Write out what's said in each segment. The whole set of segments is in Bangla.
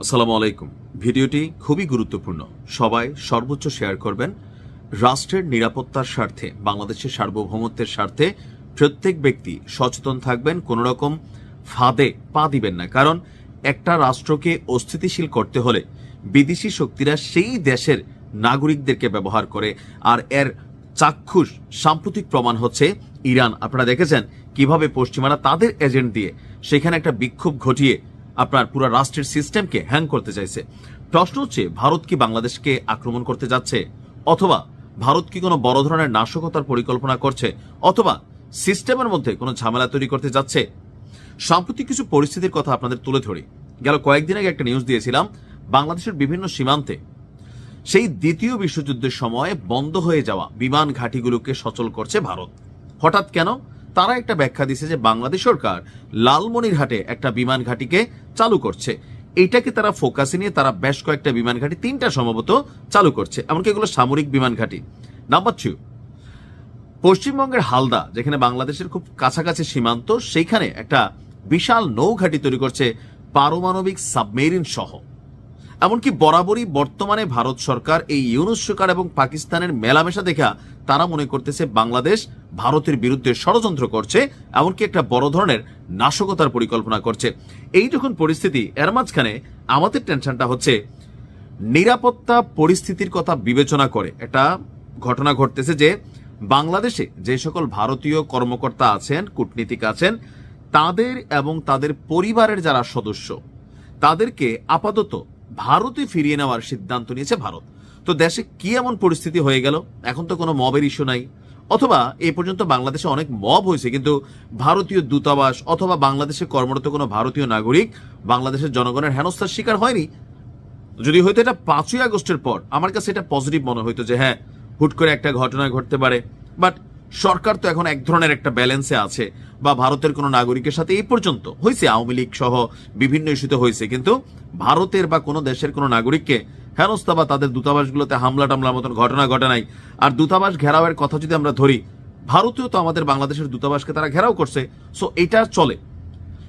আসসালামু আলাইকুম। ভিডিওটি খুবই গুরুত্বপূর্ণ, সবাই সর্বোচ্চ শেয়ার করবেন। রাষ্ট্রের নিরাপত্তার স্বার্থে, বাংলাদেশের সার্বভৌমত্বের স্বার্থে প্রত্যেক ব্যক্তি সচেতন থাকবেন, কোনো রকম ফাঁদে পা দিবেন না। কারণ একটা রাষ্ট্রকে অস্থিতিশীল করতে হলে বিদেশি শক্তিরা সেই দেশের নাগরিকদেরকে ব্যবহার করে, আর এর চাক্ষুষ সাম্প্রতিক প্রমাণ হচ্ছে ইরান। আপনারা দেখেছেন কিভাবে পশ্চিমারা তাদের এজেন্ট দিয়ে সেখানে একটা বিক্ষোভ ঘটিয়ে আপনার পুরো রাষ্ট্রের সিস্টেমকে হ্যাং করতে চাইছে। প্রশ্ন হচ্ছে, ভারত কি বাংলাদেশকে আক্রমণ করতে যাচ্ছে, অথবা ভারত কি কোনো বড় ধরনের নাশকতার পরিকল্পনা করছে, অথবা সিস্টেমের মধ্যে কোনো ঝামেলা তৈরি করতে যাচ্ছে? সাম্প্রতিক কিছু পরিস্থিতির কথা আপনাদের তুলে ধরি। গেল কয়েকদিন আগে একটা নিউজ দিয়েছিলাম, বাংলাদেশের বিভিন্ন সীমান্তে সেই দ্বিতীয় বিশ্বযুদ্ধের সময় বন্ধ হয়ে যাওয়া বিমান ঘাঁটিগুলোকে সচল করছে ভারত। হঠাৎ কেন? তারা একটা ব্যাখ্যা দিচ্ছে যে বাংলাদেশ সরকার লালমনিরহাটে একটা বিমান ঘাঁটিকে চালু করছে। এইটাকে তারা ফোকাসে নিয়ে তারা বেশ কয়েকটা বিমান ঘাঁটি, 3টা সম্ভবত চালু করছে, এমনকি এগুলো সামরিক বিমান ঘাঁটি। নাম্বার 2, পশ্চিমবঙ্গের হালদা, যেখানে বাংলাদেশের খুব কাছাকাছি সীমান্ত, সেইখানে একটা বিশাল নৌঘাঁটি তৈরি করছে পারমাণবিক সাবমেরিন সহ। এমনকি বরাবরই বর্তমানে ভারত সরকার এই ইউনূস সরকার এবং পাকিস্তানের মেলামেশা দেখা তারা মনে করতেছে বাংলাদেশ ভারতের বিরুদ্ধে ষড়যন্ত্র করছে, এমনকি একটা বড় ধরনের নাশকতার পরিকল্পনা করছে। এই যখন পরিস্থিতি, এর মাঝখানে আমাদের টেনশনটা হচ্ছে নিরাপত্তা পরিস্থিতির কথা বিবেচনা করে একটা ঘটনা ঘটতেছে যে বাংলাদেশে যে সকল ভারতীয় কর্মকর্তা আছেন, কূটনীতিক আছেন, তাদের এবং তাদের পরিবারের যারা সদস্য, তাদেরকে আপাতত ভারতে ফিরিয়ে নেওয়ার সিদ্ধান্ত নিয়েছে ভারত। তো দেশে কি এমন পরিস্থিতি হয়ে গেল? এখন তো কোনো মবের ইস্যু নাই, অথবা এই পর্যন্ত বাংলাদেশে অনেক মব হয়েছে, কিন্তু ভারতীয় দূতাবাস অথবা বাংলাদেশে কর্মরত কোনো ভারতীয় নাগরিক বাংলাদেশের জনগণের হেনস্থার শিকার হয়নি। যদি হয়তো এটা 5ই আগস্টের পর, আমার কাছে এটা পজিটিভ মনে হইতো যে হ্যাঁ, হুট করে একটা ঘটনা ঘটতে পারে। বাট সরকার তো এখন এক ধরনের একটা ব্যালেন্সে আছে, বা ভারতের কোনো নাগরিকের সাথে এই পর্যন্ত হয়েছে, আওয়ামী লীগ সহ বিভিন্ন ইস্যুতে হয়েছে, কিন্তু ভারতের বা কোনো দেশের কোনো নাগরিককে হেনস্থা বা তাদের দূতাবাসগুলোতে হামলা টামলার মতন ঘটনা ঘটে নাই। আর দূতাবাস ঘেরাওয়ের কথা যদি আমরা ধরি, ভারতীয় তো আমাদের বাংলাদেশের দূতাবাসকে তারা ঘেরাও করছে, সো এটা চলে।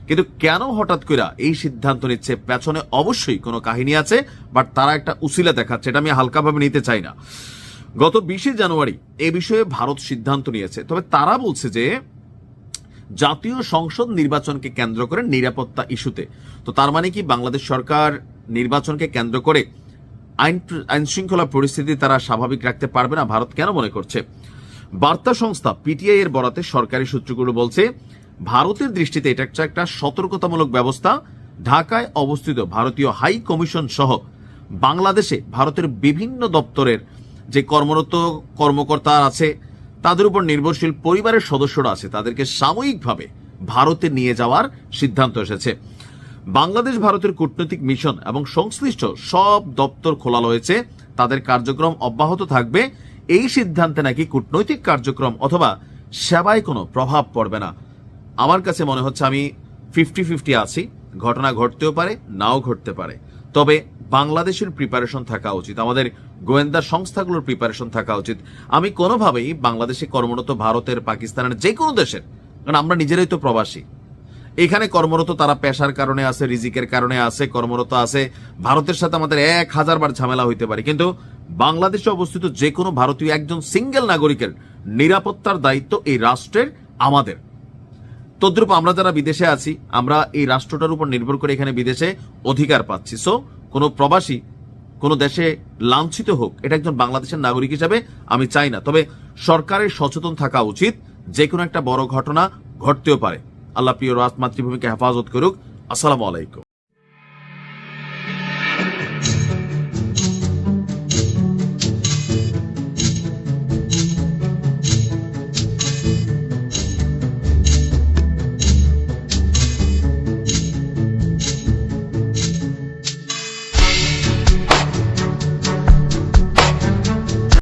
কিন্তু কেন হঠাৎ করে এই সিদ্ধান্ত নিচ্ছে? পেছনে অবশ্যই কোনো কাহিনী আছে, বাট তারা একটা উসিলা দেখাচ্ছে, এটা আমি হালকাভাবে নিতে চাই না। গত 20 জানুয়ারি এ বিষয়ে ভারত সিদ্ধান্ত নিয়েছে, তবে তারা বলছে যে জাতীয় সংসদ নির্বাচনকে কেন্দ্র করে নিরাপত্তা ইস্যুতে। তো তার মানে কি বাংলাদেশ সরকার নির্বাচনকে কেন্দ্র করে আইন শৃঙ্খলা পরিস্থিতি তারা স্বাভাবিক রাখতে পারবে না? ভারত কেন মনে করছে? বার্তা সংস্থা পিটিআই এর বরাতে সরকারি সূত্রগুলো বলছে, ভারতের দৃষ্টিতে এটা একটা সতর্কতামূলক ব্যবস্থা। ঢাকায় অবস্থিত ভারতীয় হাই কমিশন সহ বাংলাদেশে ভারতের বিভিন্ন দপ্তরের যে কর্মরত কর্মকর্তা আছে, তাদের উপর নির্ভরশীল পরিবারের সদস্যরা আছে, তাদেরকে সাময়িকভাবে ভারতে নিয়ে যাওয়ার সিদ্ধান্ত এসেছে। বাংলাদেশ ভারতের কূটনৈতিক মিশন এবং সংশ্লিষ্ট সব দপ্তর খোলা রয়েছে, তাদের কার্যক্রম অব্যাহত থাকবে। এই সিদ্ধান্তে নাকি কূটনৈতিক কার্যক্রম অথবা সেবায় কোনো প্রভাব পড়বে না। আমার কাছে মনে হচ্ছে আমি 50-50 আছি, ঘটনা ঘটতেও পারে, নাও ঘটতে পারে। তবে বাংলাদেশের প্রিপারেশন থাকা উচিত, আমাদের গোয়েন্দা সংস্থাগুলোর প্রিপারেশন থাকা উচিত। আমি কোনোভাবেই বাংলাদেশে কর্মরত ভারতের, পাকিস্তানের, যে কোনো দেশের, কারণ আমরা নিজেরাই তো প্রবাসী, এখানে কর্মরত তারা পেশার কারণে আছে, রিজিকের কারণে আছে, কর্মরত আছে। ভারতের সাথে আমাদের 1000 বার ঝামেলা হইতে পারে, কিন্তু বাংলাদেশে অবস্থিত যে কোনো ভারতীয় একজন সিঙ্গেল নাগরিকের নিরাপত্তার দায়িত্ব এই রাষ্ট্রের, আমাদের। তদ্রূপ আমরা যারা বিদেশে আছি, আমরা এই রাষ্ট্রটার উপর নির্ভর করে এখানে বিদেশে অধিকার পাচ্ছি। সো কোনো প্রবাসী কোনো দেশে লাঞ্ছিত হোক, এটা একজন বাংলাদেশের নাগরিক হিসাবে আমি চাই না। তবে সরকারের সচেতন থাকা উচিত, যে কোনো একটা বড় ঘটনা ঘটতেও পারে। আল্লাহ প্রিয় মাতৃভূমিকে হেফাজত করুক। আসসালামু আলাইকুম।